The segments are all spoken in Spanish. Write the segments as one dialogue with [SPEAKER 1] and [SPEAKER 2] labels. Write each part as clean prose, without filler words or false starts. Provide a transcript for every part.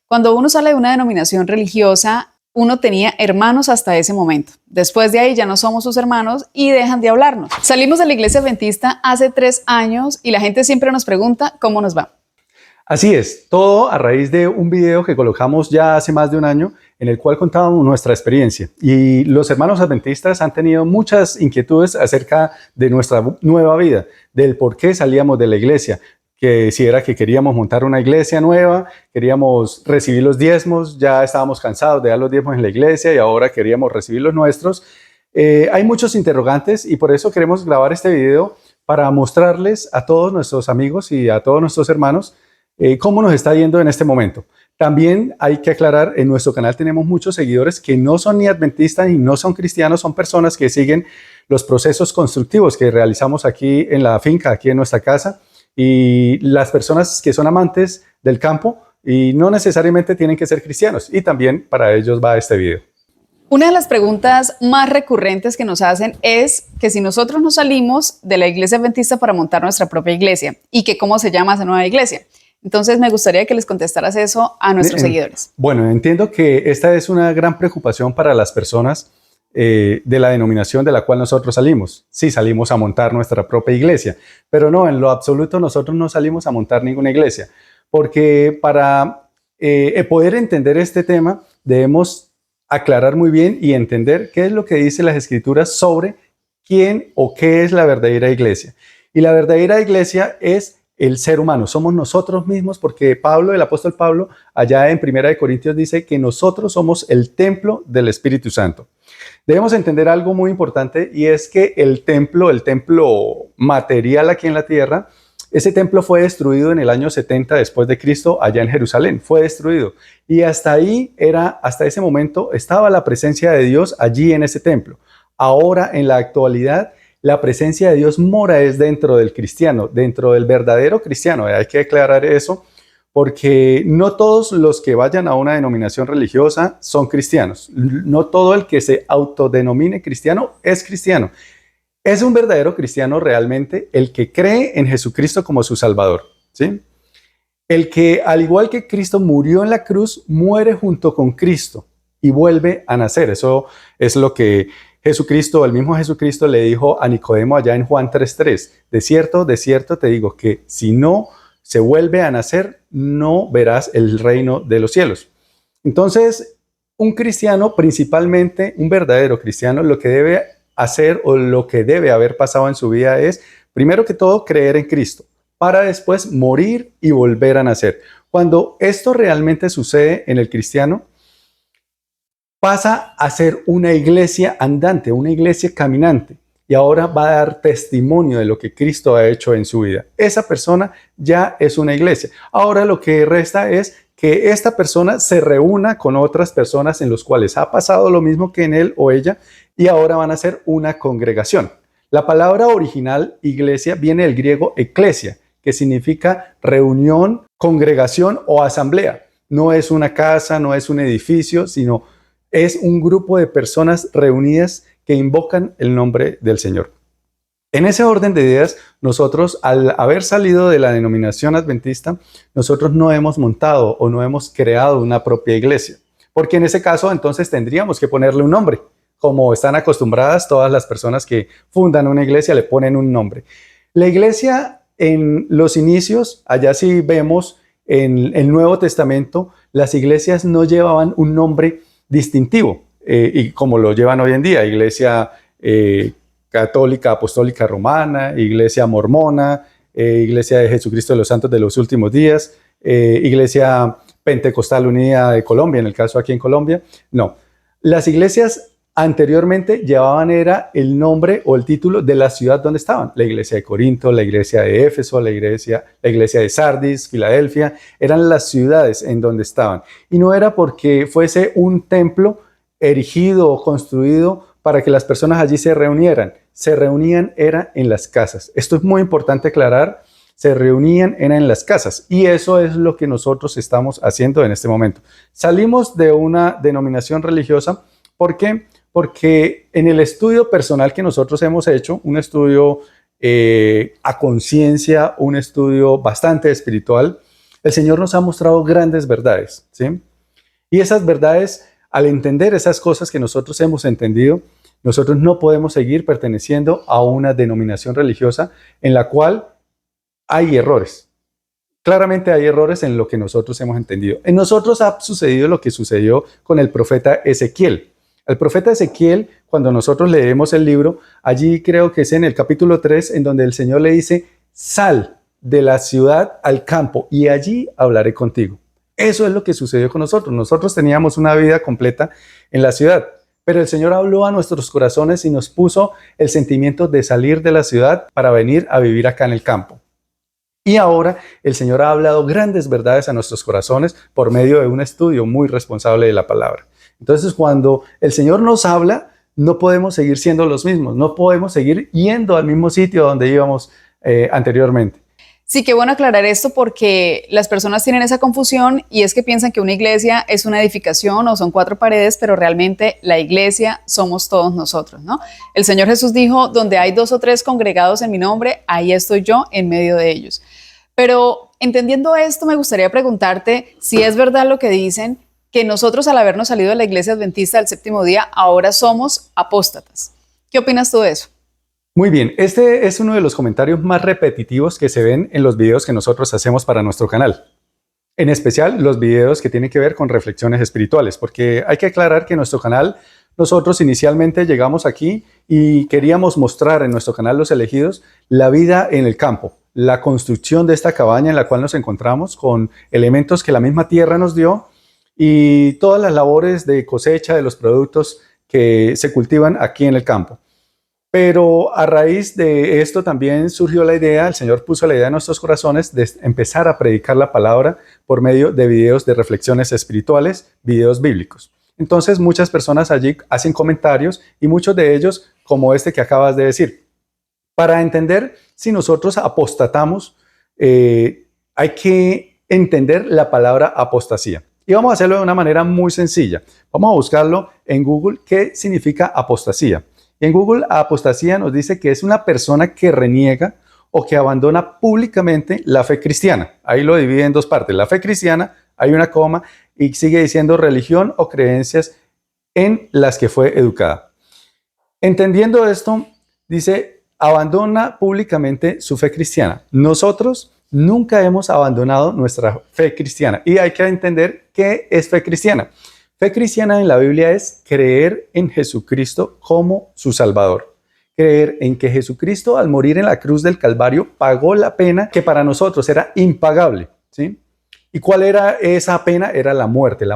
[SPEAKER 1] Cuando uno sale de una denominación religiosa, uno tenía hermanos hasta ese momento. Después de ahí ya no somos sus hermanos y dejan de hablarnos. Salimos de la iglesia adventista hace 3 años y la gente siempre nos pregunta cómo nos va.
[SPEAKER 2] Así es, todo a raíz de un video que colocamos ya hace más de un año en el cual contábamos nuestra experiencia. Y los hermanos adventistas han tenido muchas inquietudes acerca de nuestra nueva vida, del por qué salíamos de la iglesia, que si era que queríamos montar una iglesia nueva, queríamos recibir los diezmos, ya estábamos cansados de dar los diezmos en la iglesia y ahora queríamos recibir los nuestros. Hay muchos interrogantes y por eso queremos grabar este video para mostrarles a todos nuestros amigos y a todos nuestros hermanos cómo nos está yendo en este momento. También hay que aclarar, en nuestro canal tenemos muchos seguidores que no son ni adventistas ni no son cristianos, son personas que siguen los procesos constructivos que realizamos aquí en la finca, aquí en nuestra casa, y las personas que son amantes del campo y no necesariamente tienen que ser cristianos, y también para ellos va este video.
[SPEAKER 1] Una de las preguntas más recurrentes que nos hacen es que si nosotros nos salimos de la iglesia adventista para montar nuestra propia iglesia y que cómo se llama esa nueva iglesia. Entonces me gustaría que les contestaras eso a nuestros seguidores.
[SPEAKER 2] Bueno, entiendo que esta es una gran preocupación para las personas de la denominación de la cual nosotros salimos. Sí, salimos a montar nuestra propia iglesia, pero no, en lo absoluto nosotros no salimos a montar ninguna iglesia, porque para poder entender este tema debemos aclarar muy bien y entender qué es lo que dice las Escrituras sobre quién o qué es la verdadera iglesia. Y la verdadera iglesia es el ser humano, somos nosotros mismos, porque Pablo, el apóstol Pablo, allá en 1 Corintios dice que nosotros somos el templo del Espíritu Santo. Debemos entender algo muy importante y es que el templo material aquí en la tierra, ese templo fue destruido en el año 70 después de Cristo allá en Jerusalén, fue destruido. Y hasta ese momento estaba la presencia de Dios allí en ese templo. Ahora, en la actualidad, la presencia de Dios mora es dentro del cristiano, dentro del verdadero cristiano. Hay que aclarar eso porque no todos los que vayan a una denominación religiosa son cristianos. No todo el que se autodenomine cristiano es cristiano. Es un verdadero cristiano realmente el que cree en Jesucristo como su Salvador, ¿sí? El que, al igual que Cristo murió en la cruz, muere junto con Cristo y vuelve a nacer. Eso es lo que Jesucristo, el mismo Jesucristo le dijo a Nicodemo allá en Juan 3:3, de cierto te digo que si no se vuelve a nacer, no verás el reino de los cielos. Entonces, un cristiano, principalmente un verdadero cristiano, lo que debe hacer o lo que debe haber pasado en su vida es, primero que todo, creer en Cristo, para después morir y volver a nacer. Cuando esto realmente sucede en el cristiano, pasa a ser una iglesia andante, una iglesia caminante, y ahora va a dar testimonio de lo que Cristo ha hecho en su vida. Esa persona ya es una iglesia. Ahora lo que resta es que esta persona se reúna con otras personas en los cuales ha pasado lo mismo que en él o ella, y ahora van a ser una congregación. La palabra original iglesia viene del griego eklesia, que significa reunión, congregación o asamblea. No es una casa, no es un edificio, sino es un grupo de personas reunidas que invocan el nombre del Señor. En ese orden de ideas, nosotros, al haber salido de la denominación adventista, nosotros no hemos montado o no hemos creado una propia iglesia, porque en ese caso entonces tendríamos que ponerle un nombre, como están acostumbradas todas las personas que fundan una iglesia, le ponen un nombre. La iglesia en los inicios, allá sí vemos en el Nuevo Testamento, las iglesias no llevaban un nombre distintivo, y como lo llevan hoy en día, iglesia católica, apostólica romana, iglesia mormona, iglesia de Jesucristo de los Santos de los Últimos Días, iglesia pentecostal unida de Colombia, en el caso aquí en Colombia. No, las iglesias anteriormente llevaban era el nombre o el título de la ciudad donde estaban. La iglesia de Corinto, la iglesia de Éfeso, la iglesia de Sardis, Filadelfia, eran las ciudades en donde estaban. Y no era porque fuese un templo erigido o construido para que las personas allí se reunieran. Se reunían era en las casas. Esto es muy importante aclarar. Se reunían era en las casas. Y eso es lo que nosotros estamos haciendo en este momento. Salimos de una denominación religiosa. ¿Por qué? Porque en el estudio personal que nosotros hemos hecho, un estudio a conciencia, un estudio bastante espiritual, El Señor nos ha mostrado grandes verdades, ¿sí? Y esas verdades, al entender esas cosas que nosotros hemos entendido, nosotros no podemos seguir perteneciendo a una denominación religiosa en la cual hay errores. Claramente hay errores en lo que nosotros hemos entendido. En nosotros ha sucedido lo que sucedió con el profeta Ezequiel. El profeta Ezequiel, cuando nosotros leemos el libro, allí creo que es en el capítulo 3, en donde el Señor le dice, sal de la ciudad al campo y allí hablaré contigo. Eso es lo que sucedió con nosotros. Nosotros teníamos una vida completa en la ciudad, pero el Señor habló a nuestros corazones y nos puso el sentimiento de salir de la ciudad para venir a vivir acá en el campo. Y ahora el Señor ha hablado grandes verdades a nuestros corazones por medio de un estudio muy responsable de la palabra. Entonces, cuando el Señor nos habla, no podemos seguir siendo los mismos, no podemos seguir yendo al mismo sitio donde íbamos anteriormente.
[SPEAKER 1] Sí, qué bueno aclarar esto porque las personas tienen esa confusión y es que piensan que una iglesia es una edificación o son 4 paredes, pero realmente la iglesia somos todos nosotros, ¿no? El Señor Jesús dijo, donde hay 2 o 3 congregados en mi nombre, ahí estoy yo en medio de ellos. Pero entendiendo esto, me gustaría preguntarte si es verdad lo que dicen, que nosotros al habernos salido de la iglesia adventista del séptimo día, ahora somos apóstatas. ¿Qué opinas tú de eso?
[SPEAKER 2] Muy bien, este es uno de los comentarios más repetitivos que se ven en los videos que nosotros hacemos para nuestro canal. En especial los videos que tienen que ver con reflexiones espirituales, porque hay que aclarar que en nuestro canal nosotros inicialmente llegamos aquí y queríamos mostrar en nuestro canal Los Elegidos la vida en el campo, la construcción de esta cabaña en la cual nos encontramos con elementos que la misma tierra nos dio y todas las labores de cosecha de los productos que se cultivan aquí en el campo. Pero a raíz de esto también surgió la idea, el Señor puso la idea en nuestros corazones de empezar a predicar la palabra por medio de videos de reflexiones espirituales, videos bíblicos. Entonces muchas personas allí hacen comentarios y muchos de ellos como este que acabas de decir. Para entender si nosotros apostatamos, hay que entender la palabra apostasía. Y vamos a hacerlo de una manera muy sencilla. Vamos a buscarlo en Google, ¿qué significa apostasía? En Google, apostasía nos dice que es una persona que reniega o que abandona públicamente la fe cristiana. Ahí lo divide en 2 partes. La fe cristiana, hay una coma, y sigue diciendo religión o creencias en las que fue educada. Entendiendo esto, dice, abandona públicamente su fe cristiana. Nosotros nunca hemos abandonado nuestra fe cristiana. Y hay que entender qué es fe cristiana. Fe cristiana en la Biblia es creer en Jesucristo como su Salvador. Creer en que Jesucristo al morir en la cruz del Calvario pagó la pena que para nosotros era impagable, ¿sí? ¿Y cuál era esa pena? Era la muerte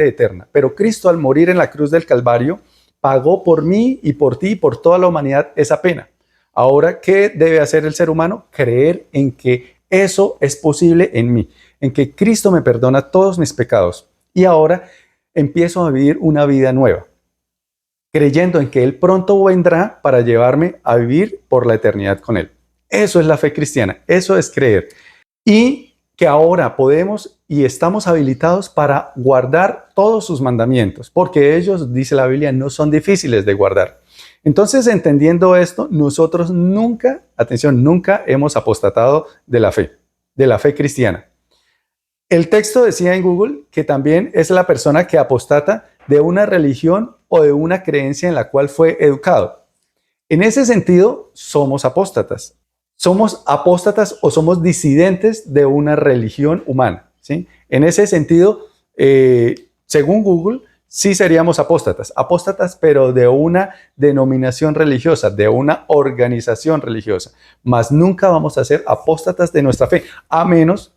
[SPEAKER 2] eterna. Pero Cristo al morir en la cruz del Calvario pagó por mí y por ti y por toda la humanidad esa pena. Ahora, ¿qué debe hacer el ser humano? Creer en que eso es posible en mí, en que Cristo me perdona todos mis pecados. Y ahora empiezo a vivir una vida nueva, creyendo en que Él pronto vendrá para llevarme a vivir por la eternidad con Él. Eso es la fe cristiana, eso es creer. Y que ahora podemos y estamos habilitados para guardar todos sus mandamientos, porque ellos, dice la Biblia, no son difíciles de guardar. Entonces, entendiendo esto, nosotros nunca, atención, nunca hemos apostatado de la fe cristiana. El texto decía en Google que también es la persona que apostata de una religión o de una creencia en la cual fue educado. En ese sentido, somos apóstatas. Somos apóstatas o somos disidentes de una religión humana, ¿sí? En ese sentido, según Google, sí seríamos apóstatas, pero de una denominación religiosa, de una organización religiosa. Mas nunca vamos a ser apóstatas de nuestra fe, a menos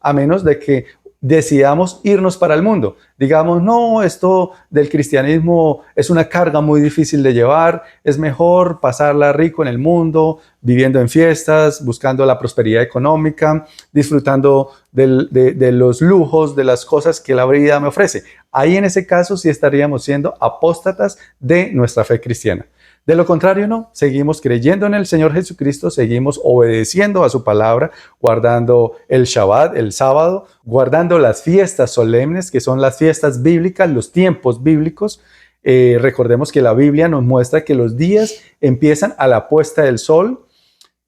[SPEAKER 2] de que decidamos irnos para el mundo. Digamos, no, esto del cristianismo es una carga muy difícil de llevar, es mejor pasarla rico en el mundo, viviendo en fiestas, buscando la prosperidad económica, disfrutando de los lujos, de las cosas que la vida me ofrece. Ahí en ese caso sí estaríamos siendo apóstatas de nuestra fe cristiana. De lo contrario, no, seguimos creyendo en el Señor Jesucristo, seguimos obedeciendo a su palabra, guardando el Shabbat, el sábado, guardando las fiestas solemnes, que son las fiestas bíblicas, los tiempos bíblicos. Recordemos que la Biblia nos muestra que los días empiezan a la puesta del sol,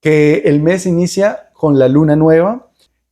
[SPEAKER 2] que el mes inicia con la luna nueva,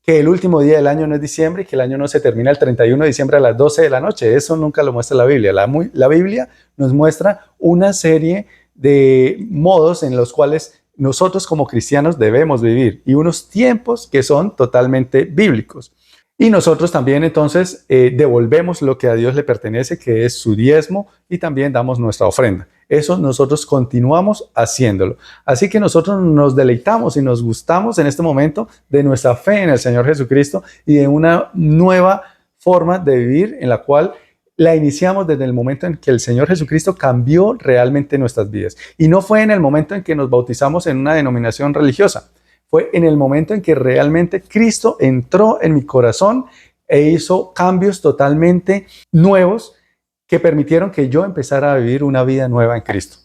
[SPEAKER 2] que el último día del año no es diciembre y que el año no se termina el 31 de diciembre a las 12 de la noche. Eso nunca lo muestra la Biblia. La Biblia nos muestra una serie de modos en los cuales nosotros como cristianos debemos vivir y unos tiempos que son totalmente bíblicos. Y nosotros también entonces devolvemos lo que a Dios le pertenece, que es su diezmo, y también damos nuestra ofrenda. Eso nosotros continuamos haciéndolo. Así que nosotros nos deleitamos y nos gustamos en este momento de nuestra fe en el Señor Jesucristo y de una nueva forma de vivir en la cual la iniciamos desde el momento en que el Señor Jesucristo cambió realmente nuestras vidas. Y no fue en el momento en que nos bautizamos en una denominación religiosa. Fue en el momento en que realmente Cristo entró en mi corazón e hizo cambios totalmente nuevos que permitieron que yo empezara a vivir una vida nueva en Cristo.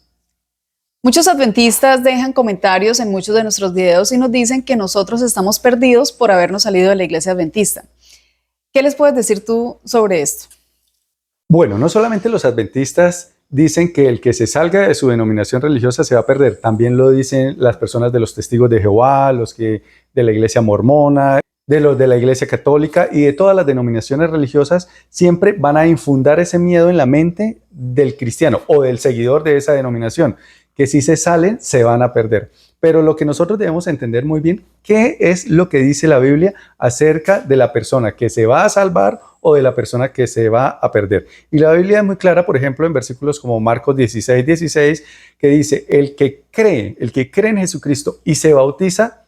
[SPEAKER 1] Muchos adventistas dejan comentarios en muchos de nuestros videos y nos dicen que nosotros estamos perdidos por habernos salido de la iglesia adventista. ¿Qué les puedes decir tú sobre esto?
[SPEAKER 2] Bueno, no solamente los adventistas dicen que el que se salga de su denominación religiosa se va a perder, también lo dicen las personas de los testigos de Jehová, los que de la iglesia mormona, de los de la iglesia católica y de todas las denominaciones religiosas, siempre van a infundar ese miedo en la mente del cristiano o del seguidor de esa denominación, que si se salen se van a perder. Pero lo que nosotros debemos entender muy bien, ¿qué es lo que dice la Biblia acerca de la persona que se va a salvar o de la persona que se va a perder? Y la Biblia es muy clara, por ejemplo, en versículos como Marcos 16, que dice, el que cree en Jesucristo y se bautiza,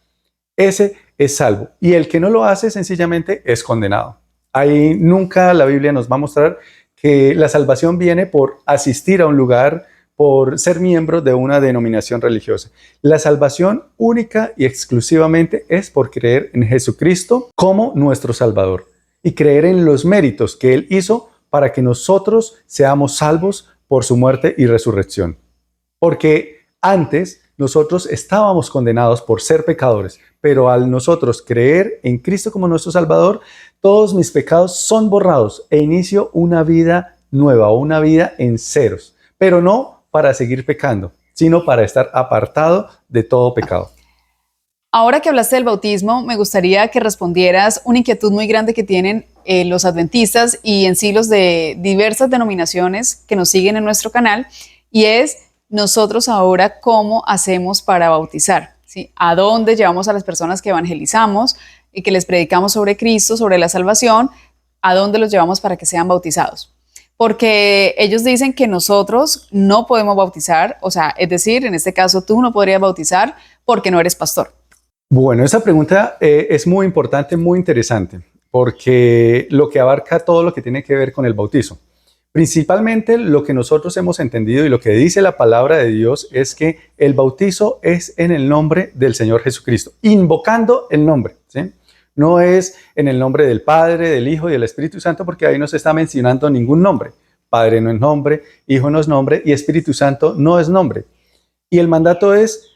[SPEAKER 2] ese es salvo. Y el que no lo hace, sencillamente, es condenado. Ahí nunca la Biblia nos va a mostrar que la salvación viene por asistir a un lugar, por ser miembro de una denominación religiosa. La salvación única y exclusivamente es por creer en Jesucristo como nuestro Salvador y creer en los méritos que Él hizo para que nosotros seamos salvos por su muerte y resurrección. Porque antes nosotros estábamos condenados por ser pecadores, pero al nosotros creer en Cristo como nuestro Salvador, todos mis pecados son borrados e inicio una vida nueva, una vida en ceros, pero no para seguir pecando, sino para estar apartado de todo pecado.
[SPEAKER 1] Ahora que hablaste del bautismo, me gustaría que respondieras una inquietud muy grande que tienen los adventistas y en sí los de diversas denominaciones que nos siguen en nuestro canal, y es nosotros ahora cómo hacemos para bautizar, ¿sí? ¿A dónde llevamos a las personas que evangelizamos y que les predicamos sobre Cristo, sobre la salvación? ¿A dónde los llevamos para que sean bautizados? Porque ellos dicen que nosotros no podemos bautizar, o sea, es decir, en este caso tú no podrías bautizar porque no eres pastor.
[SPEAKER 2] Bueno, esa pregunta es muy importante, muy interesante, porque lo que abarca todo lo que tiene que ver con el bautizo. Principalmente lo que nosotros hemos entendido y lo que dice la palabra de Dios es que el bautizo es en el nombre del Señor Jesucristo, invocando el nombre, ¿sí? No es en el nombre del Padre, del Hijo y del Espíritu Santo, porque ahí no se está mencionando ningún nombre. Padre no es nombre, Hijo no es nombre y Espíritu Santo no es nombre. Y el mandato es,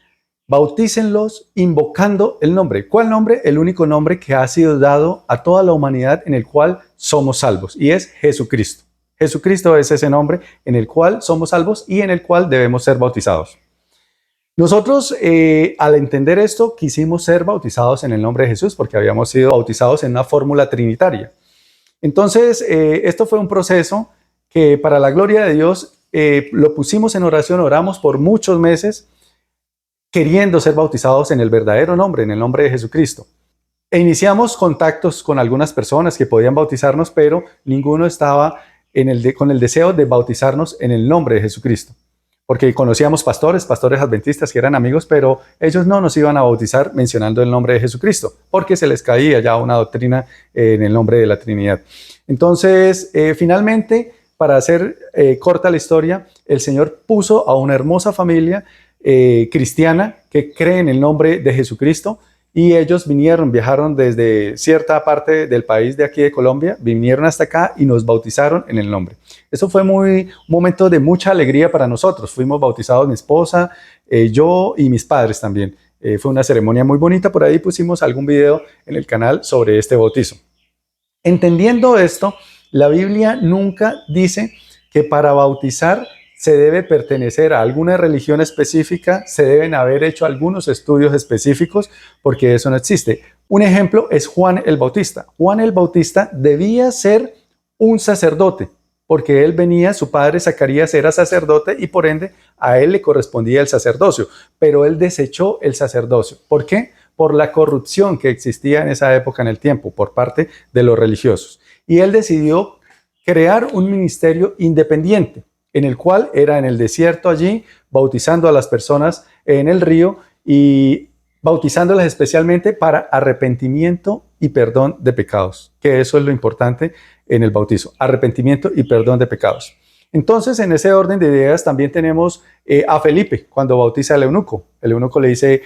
[SPEAKER 2] bautícenlos invocando el nombre. ¿Cuál nombre? El único nombre que ha sido dado a toda la humanidad en el cual somos salvos, y es Jesucristo. Jesucristo es ese nombre en el cual somos salvos y en el cual debemos ser bautizados. Nosotros, al entender esto, quisimos ser bautizados en el nombre de Jesús porque habíamos sido bautizados en una fórmula trinitaria. Entonces, esto fue un proceso que para la gloria de Dios lo pusimos en oración, oramos por muchos meses queriendo ser bautizados en el verdadero nombre, en el nombre de Jesucristo. E iniciamos contactos con algunas personas que podían bautizarnos, pero ninguno estaba con el deseo de bautizarnos en el nombre de Jesucristo. Porque conocíamos pastores adventistas que eran amigos, pero ellos no nos iban a bautizar mencionando el nombre de Jesucristo, porque se les caía ya una doctrina en el nombre de la Trinidad. Entonces, finalmente, para hacer corta la historia, el Señor puso a una hermosa familia cristiana que cree en el nombre de Jesucristo, y ellos viajaron desde cierta parte del país de aquí de Colombia, vinieron hasta acá y nos bautizaron en el nombre. Eso fue un momento de mucha alegría para nosotros. Fuimos bautizados mi esposa, yo y mis padres también. Fue una ceremonia muy bonita, por ahí pusimos algún video en el canal sobre este bautizo. Entendiendo esto, la Biblia nunca dice que para bautizar se debe pertenecer a alguna religión específica, se deben haber hecho algunos estudios específicos, porque eso no existe. Un ejemplo es Juan el Bautista. Juan el Bautista debía ser un sacerdote, porque él venía, su padre Zacarías era sacerdote y por ende a él le correspondía el sacerdocio, pero él desechó el sacerdocio. ¿Por qué? Por la corrupción que existía en esa época en el tiempo por parte de los religiosos. Y él decidió crear un ministerio independiente, en el cual era en el desierto allí, bautizando a las personas en el río y bautizándolas especialmente para arrepentimiento y perdón de pecados, que eso es lo importante en el bautizo, arrepentimiento y perdón de pecados. Entonces, en ese orden de ideas también tenemos a Felipe cuando bautiza al eunuco. El eunuco le dice,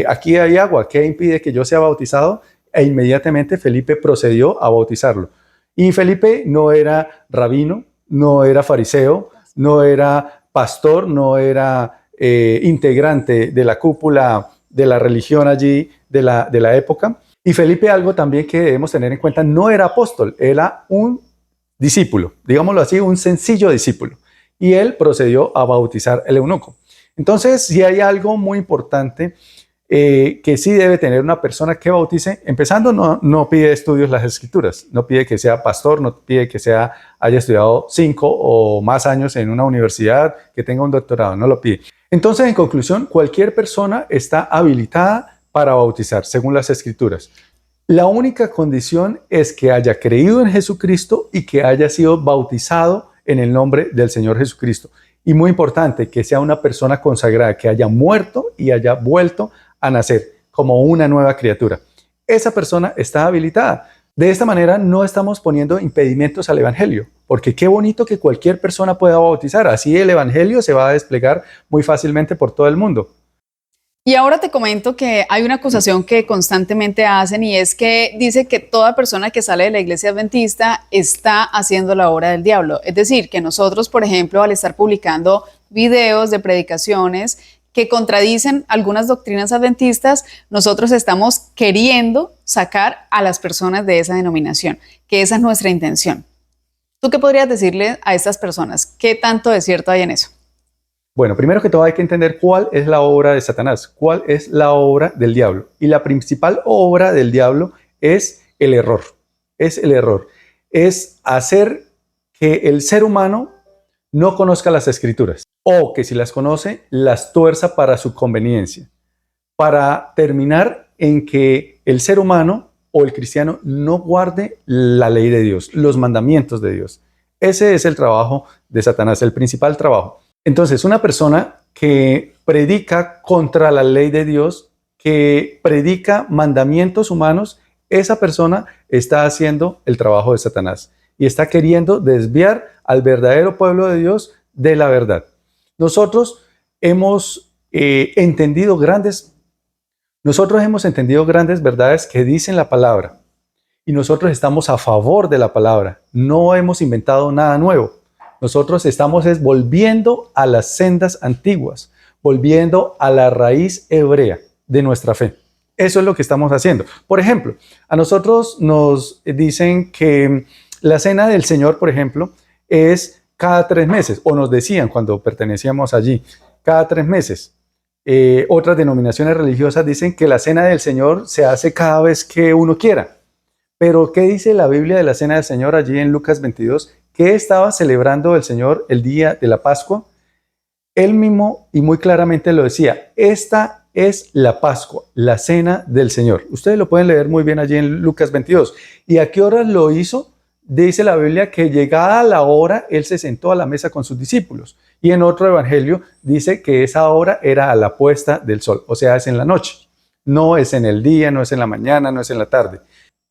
[SPEAKER 2] aquí hay agua, ¿qué impide que yo sea bautizado? E inmediatamente Felipe procedió a bautizarlo. Y Felipe no era rabino, no era fariseo, no era pastor, no era integrante de la cúpula de la religión allí de la época. Y Felipe, algo también que debemos tener en cuenta, no era apóstol, era un discípulo, digámoslo así, un sencillo discípulo. Y él procedió a bautizar al eunuco. Entonces, si hay algo muy importante que sí debe tener una persona que bautice, empezando, no pide estudios las escrituras, no pide que sea pastor, no pide que haya estudiado 5 o más años en una universidad, que tenga un doctorado, no lo pide. Entonces, en conclusión, cualquier persona está habilitada para bautizar, según las escrituras. La única condición es que haya creído en Jesucristo y que haya sido bautizado en el nombre del Señor Jesucristo. Y muy importante, que sea una persona consagrada, que haya muerto y haya vuelto a nacer como una nueva criatura. Esa persona está habilitada. De esta manera no estamos poniendo impedimentos al Evangelio, porque qué bonito que cualquier persona pueda bautizar. Así el Evangelio se va a desplegar muy fácilmente por todo el mundo.
[SPEAKER 1] Y ahora te comento que hay una acusación que constantemente hacen y es que dice que toda persona que sale de la iglesia adventista está haciendo la obra del diablo. Es decir, que nosotros, por ejemplo, al estar publicando videos de predicaciones que contradicen algunas doctrinas adventistas, nosotros estamos queriendo sacar a las personas de esa denominación, que esa es nuestra intención. ¿Tú qué podrías decirle a estas personas? ¿Qué tanto de cierto hay en eso?
[SPEAKER 2] Bueno, primero que todo hay que entender cuál es la obra de Satanás, cuál es la obra del diablo. Y la principal obra del diablo es el error. Es el error. Es hacer que el ser humano no conozca las escrituras o que si las conoce, las tuerza para su conveniencia, para terminar en que el ser humano o el cristiano no guarde la ley de Dios, los mandamientos de Dios. Ese es el trabajo de Satanás, el principal trabajo. Entonces, una persona que predica contra la ley de Dios, que predica mandamientos humanos, esa persona está haciendo el trabajo de Satanás y está queriendo desviar al verdadero pueblo de Dios de la verdad. Nosotros hemos entendido grandes verdades que dicen la palabra y nosotros estamos a favor de la palabra. No hemos inventado nada nuevo. Nosotros estamos volviendo a las sendas antiguas, volviendo a la raíz hebrea de nuestra fe. Eso es lo que estamos haciendo. Por ejemplo, a nosotros nos dicen que la cena del Señor, por ejemplo, es cada 3 meses, o nos decían cuando pertenecíamos allí, cada 3 meses. Otras denominaciones religiosas dicen que la cena del Señor se hace cada vez que uno quiera. Pero, ¿qué dice la Biblia de la cena del Señor allí en Lucas 22? ¿Qué estaba celebrando el Señor el día de la Pascua? Él mismo y muy claramente lo decía, esta es la Pascua, la cena del Señor. Ustedes lo pueden leer muy bien allí en Lucas 22. ¿Y a qué hora lo hizo? Dice la Biblia que llegada la hora, Él se sentó a la mesa con sus discípulos. Y en otro evangelio dice que esa hora era a la puesta del sol, o sea, es en la noche. No es en el día, no es en la mañana, no es en la tarde.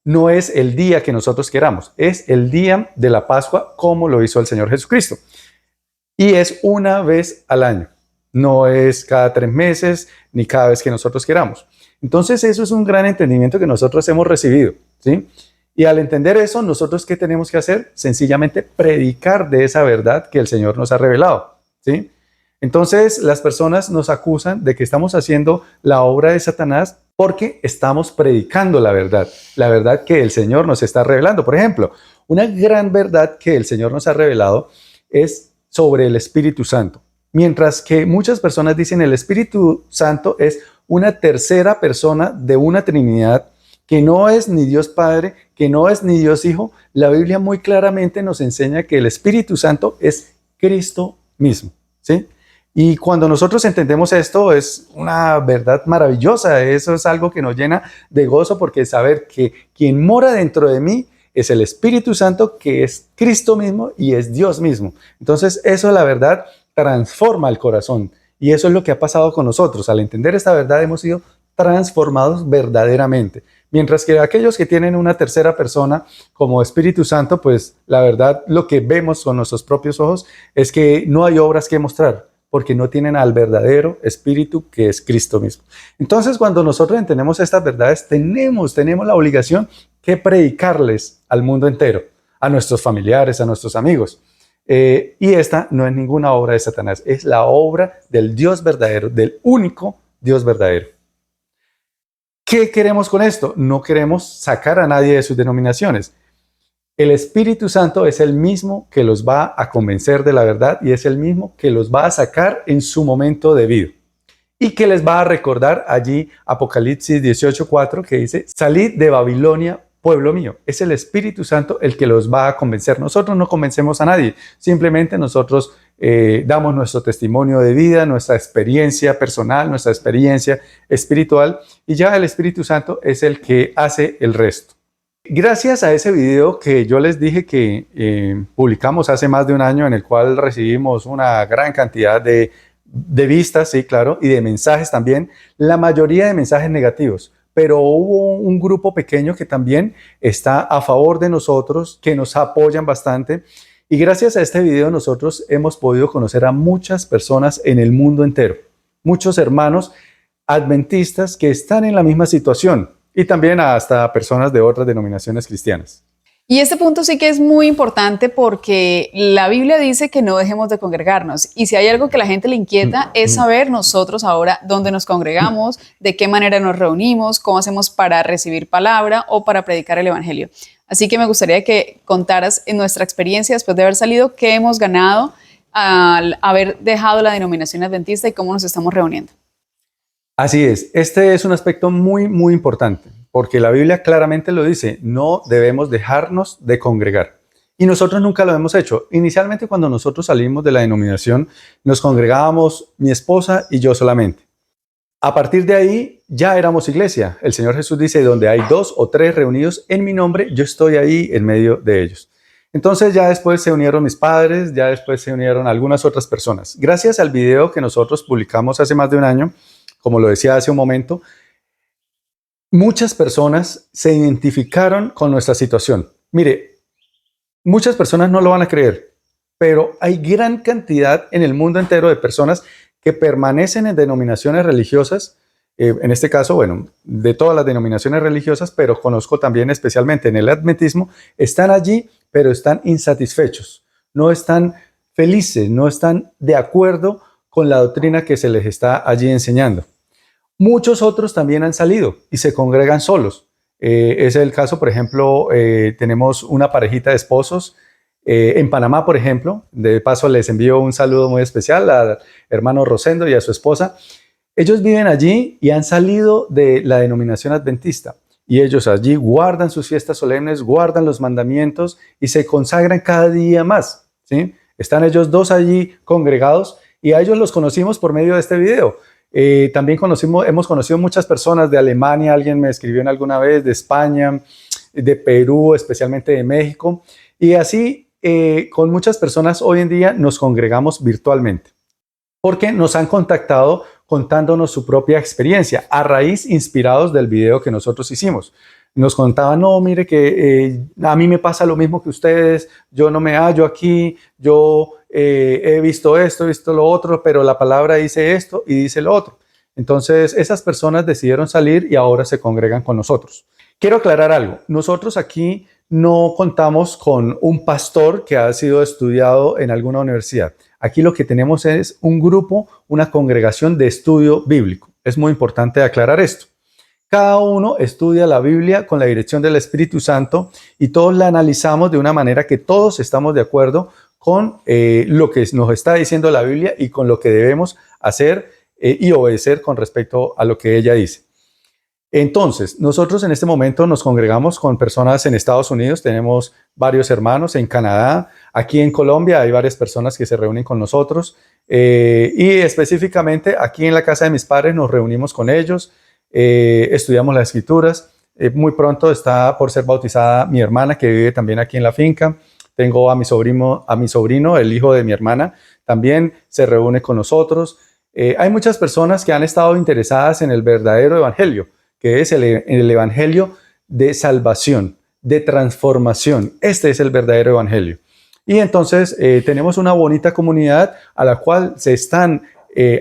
[SPEAKER 2] No es el día que nosotros queramos, es el día de la Pascua como lo hizo el Señor Jesucristo. Y es una vez al año, no es cada 3 meses ni cada vez que nosotros queramos. Entonces eso es un gran entendimiento que nosotros hemos recibido, ¿sí? Y al entender eso, nosotros ¿qué tenemos que hacer? Sencillamente predicar de esa verdad que el Señor nos ha revelado, ¿sí? Entonces las personas nos acusan de que estamos haciendo la obra de Satanás porque estamos predicando la verdad que el Señor nos está revelando. Por ejemplo, una gran verdad que el Señor nos ha revelado es sobre el Espíritu Santo. Mientras que muchas personas dicen el Espíritu Santo es una tercera persona de una Trinidad que no es ni Dios Padre, que no es ni Dios Hijo. La Biblia muy claramente nos enseña que el Espíritu Santo es Cristo mismo, ¿sí? Y cuando nosotros entendemos esto, es una verdad maravillosa. Eso es algo que nos llena de gozo, porque saber que quien mora dentro de mí es el Espíritu Santo, que es Cristo mismo y es Dios mismo. Entonces, eso, la verdad, transforma el corazón. Y eso es lo que ha pasado con nosotros. Al entender esta verdad, hemos sido transformados verdaderamente. Mientras que aquellos que tienen una tercera persona como Espíritu Santo, pues la verdad, lo que vemos con nuestros propios ojos es que no hay obras que mostrar, porque no tienen al verdadero Espíritu, que es Cristo mismo. Entonces, cuando nosotros entendemos estas verdades, tenemos la obligación que predicarles al mundo entero, a nuestros familiares, a nuestros amigos. Y esta no es ninguna obra de Satanás, es la obra del Dios verdadero, del único Dios verdadero. ¿Qué queremos con esto? No queremos sacar a nadie de sus denominaciones. El Espíritu Santo es el mismo que los va a convencer de la verdad y es el mismo que los va a sacar en su momento debido. Y que les va a recordar allí Apocalipsis 18:4, que dice: salid de Babilonia, pueblo mío. Es el Espíritu Santo el que los va a convencer. Nosotros no convencemos a nadie, simplemente nosotros damos nuestro testimonio de vida, nuestra experiencia personal, nuestra experiencia espiritual, y ya el Espíritu Santo es el que hace el resto. Gracias a ese video que yo les dije que publicamos hace más de un año, en el cual recibimos una gran cantidad de vistas, sí, claro, y de mensajes también, la mayoría de mensajes negativos, pero hubo un grupo pequeño que también está a favor de nosotros, que nos apoyan bastante, y gracias a este video nosotros hemos podido conocer a muchas personas en el mundo entero, muchos hermanos adventistas que están en la misma situación, y también hasta personas de otras denominaciones cristianas.
[SPEAKER 1] Y este punto sí que es muy importante, porque la Biblia dice que no dejemos de congregarnos. Y si hay algo que a la gente le inquieta es saber nosotros ahora dónde nos congregamos, de qué manera nos reunimos, cómo hacemos para recibir palabra o para predicar el Evangelio. Así que me gustaría que contaras en nuestra experiencia después de haber salido, qué hemos ganado al haber dejado la denominación adventista y cómo nos estamos reuniendo.
[SPEAKER 2] Así es, este es un aspecto muy, muy importante, porque la Biblia claramente lo dice: no debemos dejarnos de congregar. Y nosotros nunca lo hemos hecho. Inicialmente, cuando nosotros salimos de la denominación, nos congregábamos mi esposa y yo solamente. A partir de ahí, ya éramos iglesia. El Señor Jesús dice: donde hay 2 o 3 reunidos en mi nombre, yo estoy ahí en medio de ellos. Entonces ya después se unieron mis padres, ya después se unieron algunas otras personas. Gracias al video que nosotros publicamos hace más de un año, como lo decía hace un momento, muchas personas se identificaron con nuestra situación. Mire, muchas personas no lo van a creer, pero hay gran cantidad en el mundo entero de personas que permanecen en denominaciones religiosas, en este caso, bueno, de todas las denominaciones religiosas, pero conozco también especialmente en el adventismo, están allí, pero están insatisfechos, no están felices, no están de acuerdo con la doctrina que se les está allí enseñando. Muchos otros también han salido y se congregan solos. Es el caso, por ejemplo, tenemos una parejita de esposos en Panamá, por ejemplo. De paso, les envío un saludo muy especial al hermano Rosendo y a su esposa. Ellos viven allí y han salido de la denominación adventista. Y ellos allí guardan sus fiestas solemnes, guardan los mandamientos y se consagran cada día más, ¿sí? Están ellos dos allí congregados y a ellos los conocimos por medio de este video. También hemos conocido muchas personas de Alemania, alguien me escribió en alguna vez, de España, de Perú, especialmente de México. Y así, con muchas personas hoy en día nos congregamos virtualmente, porque nos han contactado contándonos su propia experiencia, a raíz inspirados del video que nosotros hicimos. Nos contaban: no, mire que a mí me pasa lo mismo que ustedes, yo no me hallo aquí, yo he visto esto, he visto lo otro, pero la palabra dice esto y dice lo otro. Entonces, esas personas decidieron salir y ahora se congregan con nosotros. Quiero aclarar algo: nosotros aquí no contamos con un pastor que ha sido estudiado en alguna universidad. Aquí lo que tenemos es un grupo, una congregación de estudio bíblico. Es muy importante aclarar esto. Cada uno estudia la Biblia con la dirección del Espíritu Santo y todos la analizamos de una manera que todos estamos de acuerdo con lo que nos está diciendo la Biblia y con lo que debemos hacer y obedecer con respecto a lo que ella dice. Entonces, nosotros en este momento nos congregamos con personas en Estados Unidos, tenemos varios hermanos en Canadá, aquí en Colombia hay varias personas que se reúnen con nosotros y específicamente aquí en la casa de mis padres nos reunimos con ellos, estudiamos las escrituras. Muy pronto está por ser bautizada mi hermana que vive también aquí en la finca. Tengo a mi sobrino, el hijo de mi hermana, también se reúne con nosotros. Hay muchas personas que han estado interesadas en el verdadero evangelio, que es el evangelio de salvación, de transformación. Este es el verdadero evangelio. Y entonces tenemos una bonita comunidad a la cual se están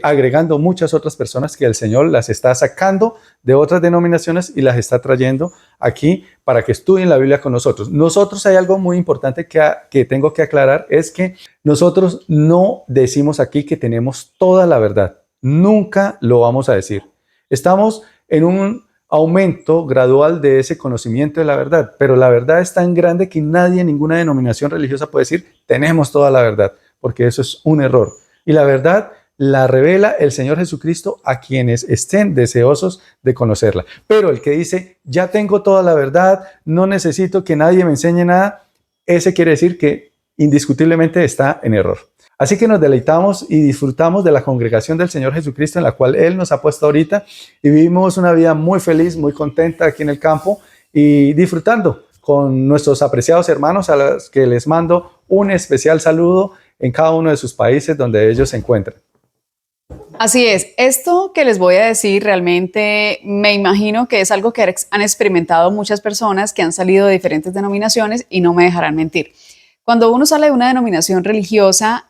[SPEAKER 2] agregando muchas otras personas que el Señor las está sacando de otras denominaciones y las está trayendo aquí para que estudien la Biblia con nosotros. Nosotros hay algo muy importante que tengo que aclarar, es que nosotros no decimos aquí que tenemos toda la verdad. Nunca lo vamos a decir. Estamos en un aumento gradual de ese conocimiento de la verdad, pero la verdad es tan grande que nadie, ninguna denominación religiosa puede decir tenemos toda la verdad, porque eso es un error. Y la verdad la revela el Señor Jesucristo a quienes estén deseosos de conocerla. Pero el que dice, ya tengo toda la verdad, no necesito que nadie me enseñe nada, ese quiere decir que indiscutiblemente está en error. Así que nos deleitamos y disfrutamos de la congregación del Señor Jesucristo en la cual Él nos ha puesto ahorita y vivimos una vida muy feliz, muy contenta aquí en el campo y disfrutando con nuestros apreciados hermanos a los que les mando un especial saludo en cada uno de sus países donde ellos se encuentran.
[SPEAKER 1] Así es, esto que les voy a decir realmente me imagino que es algo que han experimentado muchas personas que han salido de diferentes denominaciones y no me dejarán mentir. Cuando uno sale de una denominación religiosa,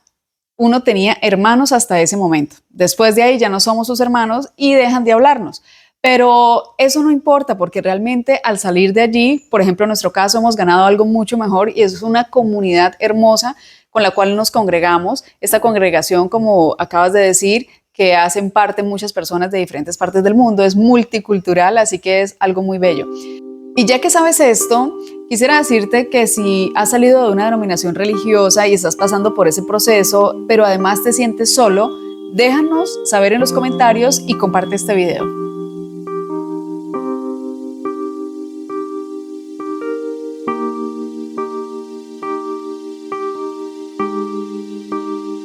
[SPEAKER 1] uno tenía hermanos hasta ese momento. Después de ahí ya no somos sus hermanos y dejan de hablarnos. Pero eso no importa porque realmente al salir de allí, por ejemplo, en nuestro caso hemos ganado algo mucho mejor y es una comunidad hermosa con la cual nos congregamos. Esta congregación, como acabas de decir, que hacen parte muchas personas de diferentes partes del mundo, es multicultural, así que es algo muy bello. Y ya que sabes esto, quisiera decirte que si has salido de una denominación religiosa y estás pasando por ese proceso, pero además te sientes solo, déjanos saber en los comentarios y comparte este video.